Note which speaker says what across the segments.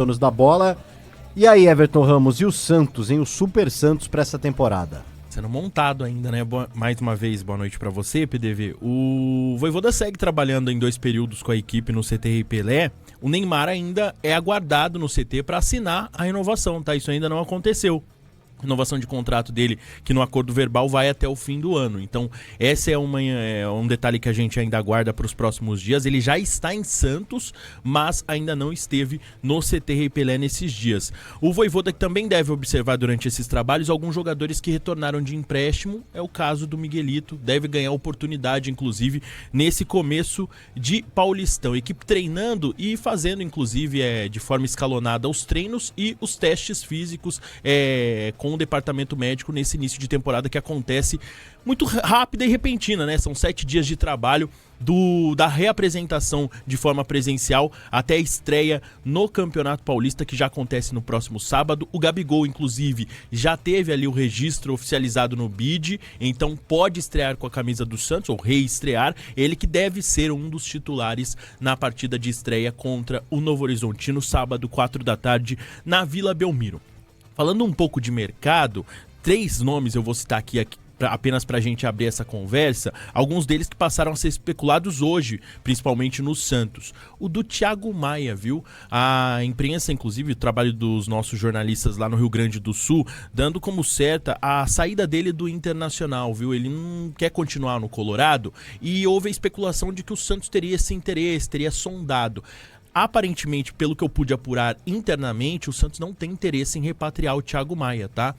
Speaker 1: donos da bola. E aí, Everton Ramos, e o Santos, hein? O Super Santos para essa temporada?
Speaker 2: Sendo montado ainda, né? Mais uma vez, boa noite pra você, PDV. O Vojvoda segue trabalhando em 2 períodos com a equipe no CT Rei Pelé. O Neymar ainda é aguardado no CT para assinar a renovação, tá? Isso ainda não aconteceu. Renovação de contrato dele, que no acordo verbal vai até o fim do ano. Então, esse é um detalhe que a gente ainda aguarda para os próximos dias. Ele já está em Santos, mas ainda não esteve no CT Rei Pelé nesses dias. O Vojvoda que também deve observar durante esses trabalhos alguns jogadores que retornaram de empréstimo. É o caso do Miguelito, deve ganhar oportunidade, inclusive, nesse começo de Paulistão. Equipe treinando e fazendo, inclusive, de forma escalonada os treinos e os testes físicos com o departamento médico nesse início de temporada que acontece muito rápida e repentina, né? São 7 dias de trabalho da reapresentação de forma presencial até a estreia no Campeonato Paulista, que já acontece no próximo sábado. O Gabigol, inclusive, já teve ali o registro oficializado no BID, então pode estrear com a camisa do Santos, ou reestrear, ele que deve ser um dos titulares na partida de estreia contra o Novo Horizontino, sábado, 4 da tarde, na Vila Belmiro. Falando um pouco de mercado, 3 nomes eu vou citar aqui apenas para a gente abrir essa conversa, alguns deles que passaram a ser especulados hoje, principalmente no Santos. O do Thiago Maia, viu? A imprensa, inclusive, o trabalho dos nossos jornalistas lá no Rio Grande do Sul, dando como certa a saída dele do Internacional, viu? Ele não quer continuar no Colorado e houve a especulação de que o Santos teria esse interesse, teria sondado. Aparentemente, pelo que eu pude apurar internamente, o Santos não tem interesse em repatriar o Thiago Maia, tá?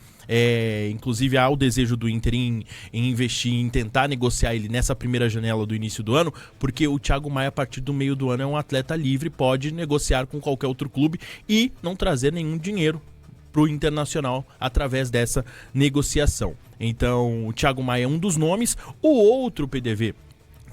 Speaker 2: Inclusive há o desejo do Inter em investir, em tentar negociar ele nessa primeira janela do início do ano, porque o Thiago Maia, a partir do meio do ano, é um atleta livre, pode negociar com qualquer outro clube e não trazer nenhum dinheiro para o Internacional através dessa negociação. Então, o Thiago Maia é um dos nomes. O outro, PDV,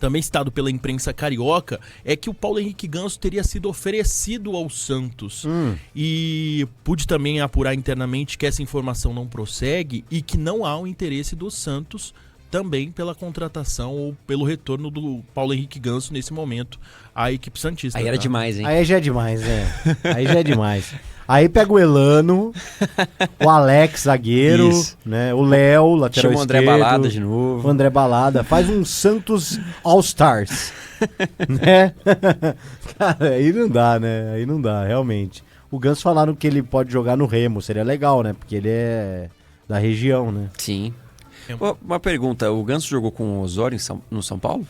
Speaker 2: também citado pela imprensa carioca, é que o Paulo Henrique Ganso teria sido oferecido ao Santos. E pude também apurar internamente que essa informação não prossegue e que não há o interesse do Santos também pela contratação ou pelo retorno do Paulo Henrique Ganso nesse momento à equipe santista.
Speaker 3: Aí era demais, hein?
Speaker 1: Aí já é demais, Aí já é demais. Aí pega o Elano, o Alex, zagueiro, né? O Léo, lateral
Speaker 3: esquerdo. Chama o André Balada de novo.
Speaker 1: O André Balada. Faz um Santos All-Stars, né? Cara, aí não dá, né? Aí não dá, realmente. O Ganso falaram que ele pode jogar no Remo, seria legal, né? Porque ele é da região, né?
Speaker 3: Sim. Uma pergunta, o Ganso jogou com o Osório no São Paulo?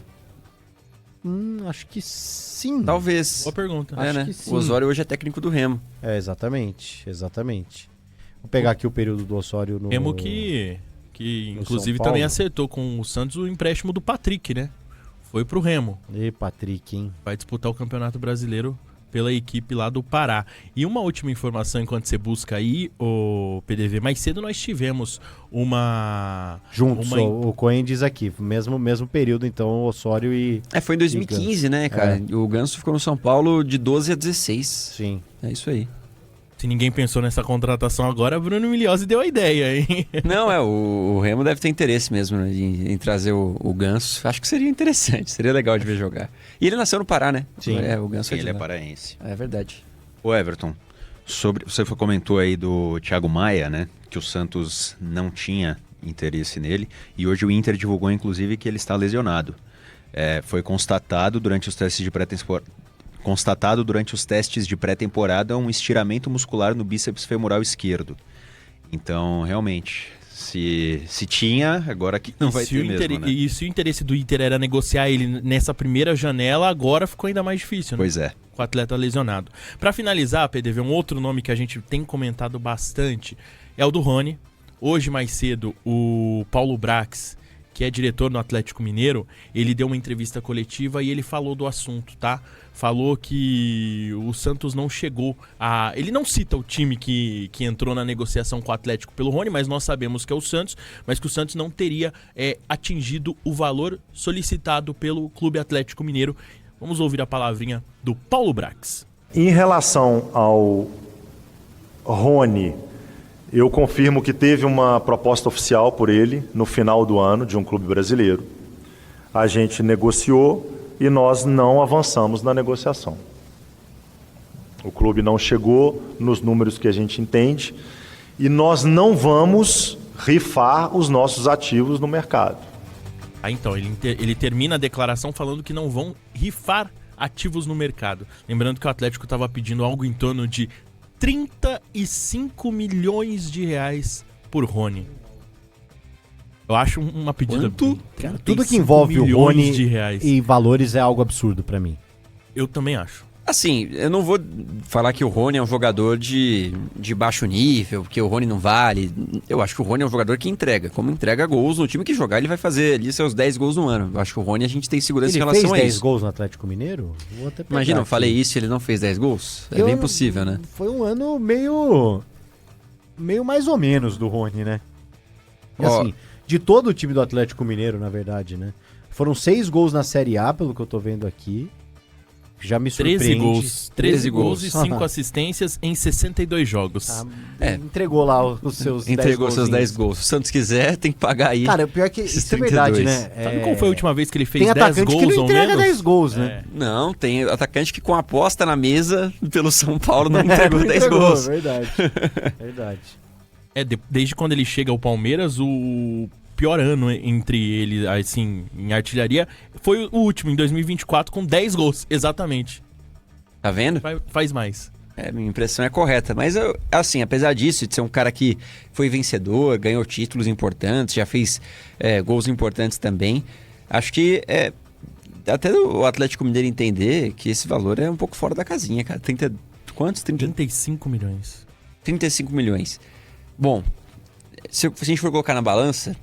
Speaker 1: Acho que sim.
Speaker 3: Talvez.
Speaker 2: Boa pergunta.
Speaker 1: Acho
Speaker 3: né?
Speaker 1: que sim.
Speaker 3: O Osório hoje é técnico do Remo.
Speaker 1: Exatamente. Vou pegar aqui o período do Osório no...
Speaker 2: Remo que inclusive
Speaker 1: São Paulo.
Speaker 2: também acertou com o Santos o empréstimo do Patrick, né? Foi pro Remo.
Speaker 1: E Patrick, hein?
Speaker 2: Vai disputar o Campeonato Brasileiro pela equipe lá do Pará. E uma última informação enquanto você busca aí, o PDV, mais cedo nós tivemos uma...
Speaker 1: Juntos, o Cohen diz aqui, mesmo período, então, o Osório e...
Speaker 3: Foi em 2015, né, cara? O Ganso ficou no São Paulo de 12 a 16.
Speaker 1: Sim.
Speaker 3: É isso aí.
Speaker 2: Se ninguém pensou nessa contratação agora, Bruno Milhozzi deu a ideia, hein?
Speaker 3: Não, o Remo deve ter interesse mesmo, né, em trazer o Ganso. Acho que seria interessante, seria legal de ver jogar. E ele nasceu no Pará, né?
Speaker 1: Sim.
Speaker 3: O Ganso
Speaker 4: Ele é paraense.
Speaker 3: É verdade.
Speaker 4: Ô Everton, você comentou aí do Thiago Maia, né? Que o Santos não tinha interesse nele. E hoje o Inter divulgou, inclusive, que ele está lesionado. Foi constatado durante os testes de pré-temporada um estiramento muscular no bíceps femoral esquerdo. Então, realmente, se tinha, agora que não vai ter mesmo, né?
Speaker 2: E se o interesse do Inter era negociar ele nessa primeira janela, agora ficou ainda mais difícil, né?
Speaker 4: Pois é.
Speaker 2: Com o atleta lesionado. Para finalizar, PDV, um outro nome que a gente tem comentado bastante é o do Rony. Hoje, mais cedo, o Paulo Brax, que é diretor no Atlético Mineiro, ele deu uma entrevista coletiva e ele falou do assunto, tá? Falou que o Santos não chegou a... Ele não cita o time que entrou na negociação com o Atlético pelo Rony, mas nós sabemos que é o Santos, mas que o Santos não teria atingido o valor solicitado pelo Clube Atlético Mineiro. Vamos ouvir a palavrinha do Paulo Brax.
Speaker 5: Em relação ao Rony, eu confirmo que teve uma proposta oficial por ele no final do ano de um clube brasileiro. A gente negociou e nós não avançamos na negociação. O clube não chegou nos números que a gente entende e nós não vamos rifar os nossos ativos no mercado.
Speaker 2: Então, ele termina a declaração falando que não vão rifar ativos no mercado. Lembrando que o Atlético estava pedindo algo em torno de 35 milhões de reais por Rony. Eu acho uma pedida...
Speaker 3: Quanto?
Speaker 1: Cara, tudo que envolve o
Speaker 2: milhões
Speaker 1: Rony
Speaker 2: de reais.
Speaker 1: e valores é algo absurdo pra mim.
Speaker 2: Eu também acho.
Speaker 3: Assim, eu não vou falar que o Rony é um jogador de baixo nível, que o Rony não vale. Eu acho que o Rony é um jogador que entrega. Como entrega gols no time que jogar, ele vai fazer ali seus 10 gols no ano. Eu acho que o Rony a gente tem segurança
Speaker 1: Ele
Speaker 3: em relação
Speaker 1: fez
Speaker 3: a
Speaker 1: 10
Speaker 3: isso.
Speaker 1: gols no Atlético Mineiro? Vou até pegar
Speaker 3: Imagina, eu
Speaker 1: aqui.
Speaker 3: falei isso e ele não fez 10 gols? É
Speaker 1: Eu-
Speaker 3: bem possível, né?
Speaker 1: Foi um ano meio mais ou menos do Rony, né? E
Speaker 3: Ó.
Speaker 1: assim, de todo o time do Atlético Mineiro, na verdade, né? Foram 6 gols na Série A, pelo que eu tô vendo aqui. Já me
Speaker 2: 13
Speaker 1: surpreende.
Speaker 2: gols. 13 gols e 5
Speaker 1: Ah.
Speaker 2: assistências em 62 jogos.
Speaker 1: Ah,
Speaker 3: É.
Speaker 1: Entregou lá os seus 10
Speaker 3: Entregou seus 10
Speaker 1: golzinhos.
Speaker 3: gols. Se o Santos quiser, tem que pagar aí.
Speaker 1: Cara, o pior é que
Speaker 3: esses
Speaker 1: isso é verdade,
Speaker 3: 32.
Speaker 1: né?
Speaker 2: Sabe qual foi a última vez que ele fez
Speaker 1: Tem
Speaker 2: 10
Speaker 1: atacante
Speaker 2: gols
Speaker 1: que não
Speaker 2: ou
Speaker 1: entrega
Speaker 2: menos?
Speaker 1: 10 gols, né?
Speaker 2: É.
Speaker 3: Não, tem atacante que com aposta na mesa pelo São Paulo não entregou
Speaker 1: Não
Speaker 3: 10
Speaker 1: entregou,
Speaker 3: gols.
Speaker 1: Verdade. Verdade.
Speaker 2: Desde quando ele chega ao Palmeiras, o pior ano entre ele, assim, em artilharia, foi o último, em 2024, com 10 gols, exatamente.
Speaker 3: Tá vendo?
Speaker 2: Faz mais.
Speaker 3: Minha impressão é correta. Mas, assim, apesar disso, de ser um cara que foi vencedor, ganhou títulos importantes, já fez gols importantes também, acho que até o Atlético Mineiro entender que esse valor é um pouco fora da casinha, cara. 30, quantos?
Speaker 2: 35 milhões.
Speaker 3: 35 milhões. Bom, se a gente for colocar na balança,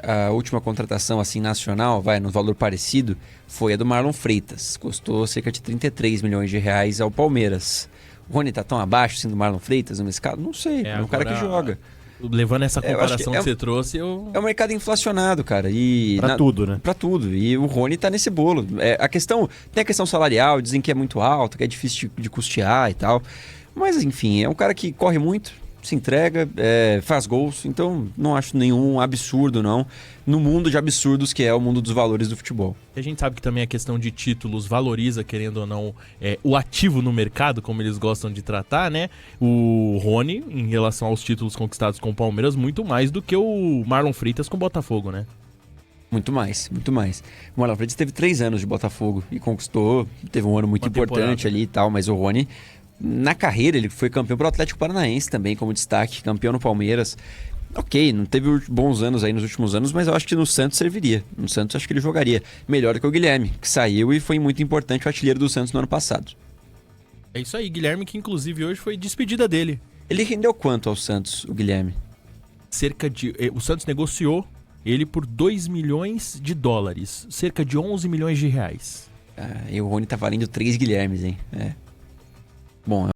Speaker 3: a última contratação assim nacional, no valor parecido, foi a do Marlon Freitas. Custou cerca de 33 milhões de reais ao Palmeiras. O Rony tá tão abaixo assim do Marlon Freitas no mercado? Não sei, é um cara que joga.
Speaker 2: Levando essa
Speaker 3: Eu acho que
Speaker 2: comparação que você trouxe, eu...
Speaker 3: É um mercado inflacionado, cara. E
Speaker 1: Pra tudo, né?
Speaker 3: Pra tudo. E o Rony tá nesse bolo. Tem a questão salarial, dizem que é muito alto, que é difícil de custear e tal. Mas, enfim, é um cara que corre muito, se entrega, faz gols. Então, não acho nenhum absurdo, não. No mundo de absurdos, que é o mundo dos valores do futebol.
Speaker 2: A gente sabe que também a questão de títulos valoriza, querendo ou não, o ativo no mercado, como eles gostam de tratar, né? O Rony, em relação aos títulos conquistados com o Palmeiras, muito mais do que o Marlon Freitas com o Botafogo, né?
Speaker 3: Muito mais, muito mais. O Marlon Freitas teve 3 anos de Botafogo e conquistou, teve um ano muito
Speaker 2: Uma
Speaker 3: importante
Speaker 2: temporada.
Speaker 3: ali e tal, mas o Rony, na carreira, ele foi campeão pro Atlético Paranaense também, como destaque, campeão no Palmeiras. Ok, não teve bons anos aí nos últimos anos, mas eu acho que no Santos serviria. No Santos acho que ele jogaria melhor que o Guilherme, que saiu e foi muito importante o artilheiro do Santos no ano passado.
Speaker 2: É isso aí, Guilherme, que inclusive hoje foi despedida dele.
Speaker 3: Ele rendeu quanto ao Santos, o Guilherme?
Speaker 2: O Santos negociou ele por 2 milhões de dólares, cerca de 11 milhões de reais.
Speaker 3: E o Rony tá valendo 3 Guilhermes, hein? Bom,